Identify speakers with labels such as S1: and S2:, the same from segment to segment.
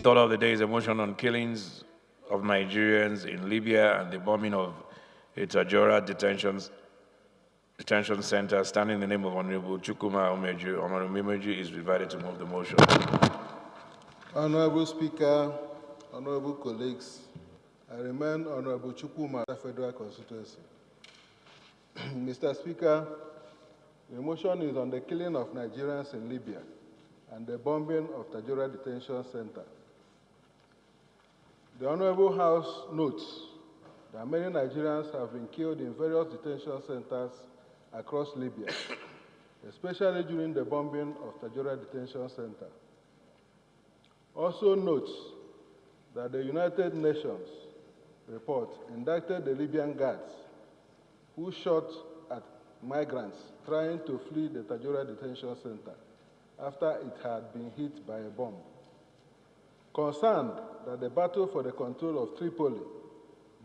S1: thought of the day is a motion on killings of Nigerians in Libya and the bombing of a Tajora detention center. Standing in the name of Honorable Chukwuma Umeoji, Honorable Umeoji is invited to move the motion.
S2: Honorable Speaker, honorable colleagues, I remain Honorable Chukwuma, Federal Constituency. Mr. Speaker, the motion is on the killing of Nigerians in Libya and the bombing of Tajora Detention Center. The Honorable House notes that many Nigerians have been killed in various detention centers across Libya, especially during the bombing of Tajora Detention Center. Also notes that the United Nations report indicted the Libyan guards who shot at migrants trying to flee the Tajora Detention Center after it had been hit by a bomb. Concerned that the battle for the control of Tripoli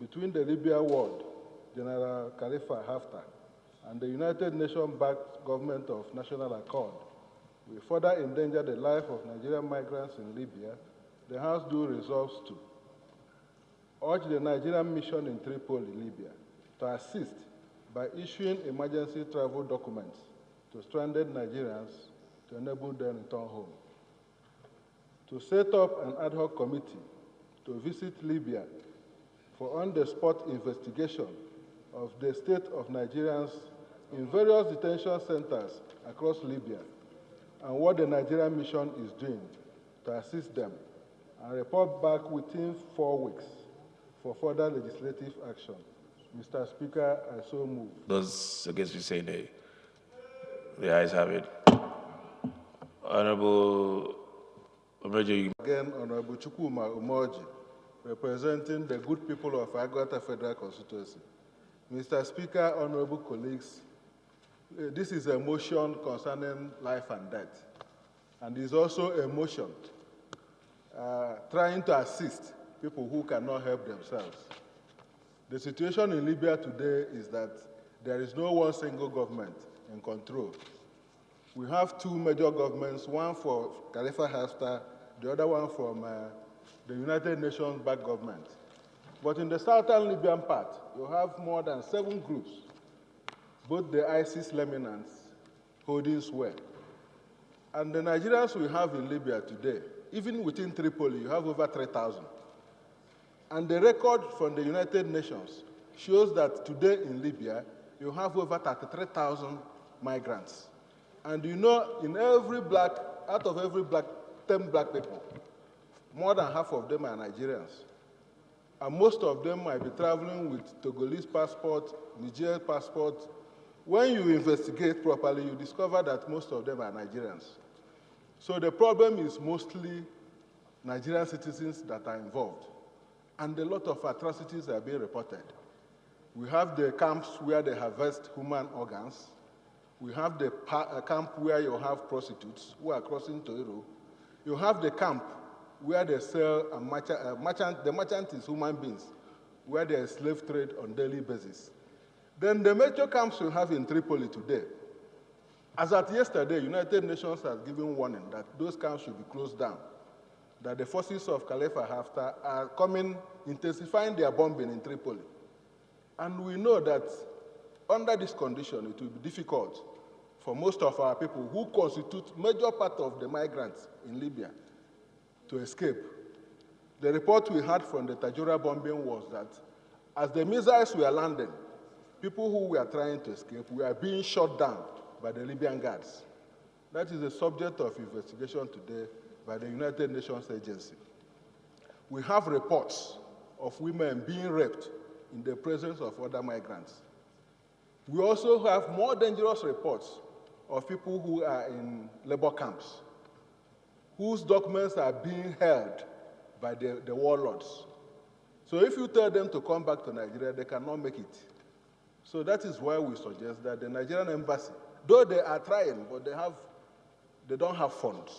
S2: between the Libya ward, General Khalifa Haftar, and the United Nations-backed government of National Accord will further endanger the life of Nigerian migrants in Libya, the House do resolves to urge the Nigerian mission in Tripoli, Libya, to assist by issuing emergency travel documents to stranded Nigerians to enable them to return home. To set up an ad hoc committee to visit Libya for on-the-spot investigation of the state of Nigerians in various detention centers across Libya and what the Nigerian mission is doing to assist them, and report back within 4 weeks for further legislative action. Mr. Speaker, I so move.
S1: Those against you say nay. The ayes have it. Honorable Umeoji.
S2: Again, Honorable Chukwuma Umeoji, representing the good people of Agwata Federal Constituency. Mr. Speaker, honorable colleagues, this is a motion concerning life and death, and is also a motion trying to assist people who cannot help themselves. The situation in Libya today is that there is no one single government in control. We have two major governments, one for Khalifa Haftar, the other one from the United Nations-backed government. But in the southern Libyan part, you have more than 7 groups, both the ISIS lieutenants holding sway. And the Nigerians we have in Libya today, even within Tripoli, you have over 3,000. And the record from the United Nations shows that today in Libya, you have over 33,000 migrants. And you know, out of every 10 black people, more than half of them are Nigerians. And most of them might be traveling with Togolese passport, Nigerian passport. When you investigate properly, you discover that most of them are Nigerians. So the problem is mostly Nigerian citizens that are involved. And a lot of atrocities are being reported. We have the camps where they harvest human organs. We have the camp where you have prostitutes who are crossing to Europe. You have the camp where they sell the merchant is human beings, where there is slave trade on daily basis. Then the major camps we have in Tripoli today, as at yesterday, United Nations has given warning that those camps should be closed down, that the forces of Khalifa Haftar are intensifying their bombing in Tripoli. And we know that under this condition, it will be difficult for most of our people who constitute major part of the migrants in Libya to escape. The report we had from the Tajora bombing was that as the missiles were landing, people who were trying to escape were being shot down by the Libyan guards. That is the subject of investigation today by the United Nations Agency. We have reports of women being raped in the presence of other migrants. We also have more dangerous reports of people who are in labor camps, whose documents are being held by the warlords. So if you tell them to come back to Nigeria, they cannot make it. So that is why we suggest that the Nigerian embassy, though they are trying, but they don't have funds.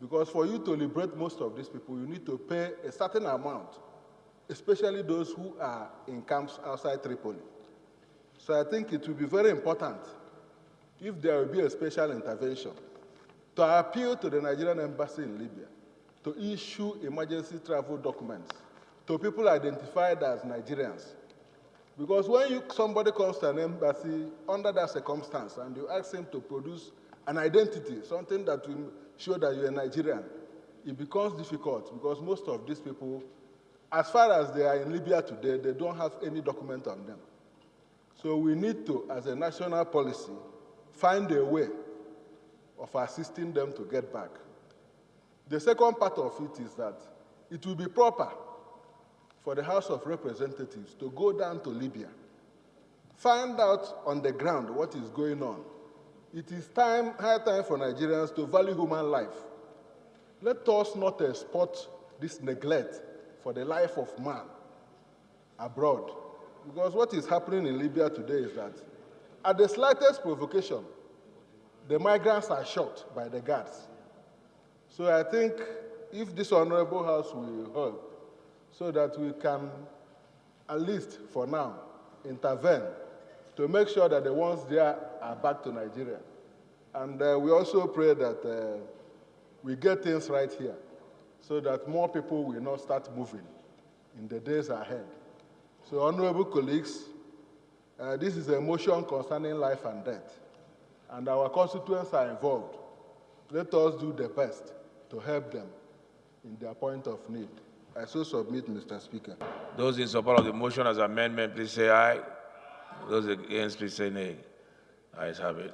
S2: Because for you to liberate most of these people, you need to pay a certain amount, especially those who are in camps outside Tripoli. So I think it will be very important if there will be a special intervention to appeal to the Nigerian embassy in Libya to issue emergency travel documents to people identified as Nigerians. Because when somebody comes to an embassy under that circumstance and you ask him to produce an identity, something that will show that you're a Nigerian, it becomes difficult because most of these people, as far as they are in Libya today, they don't have any document on them. So we need to, as a national policy, find a way of assisting them to get back. The second part of it is that it will be proper for the House of Representatives to go down to Libya, find out on the ground what is going on. It is high time for Nigerians to value human life. Let us not export this neglect for the life of man abroad. Because what is happening in Libya today is that at the slightest provocation, the migrants are shot by the guards. So I think if this Honorable House will help, so that we can, at least for now, intervene to make sure that the ones there are back to Nigeria. And we also pray that we get things right here so that more people will not start moving in the days ahead. So, honorable colleagues, this is a motion concerning life and death, and our constituents are involved. Let us do the best to help them in their point of need. I so submit, Mr. Speaker.
S1: Those in support of the motion as amendment, please say aye. Those against, please say nay. Ayes have it.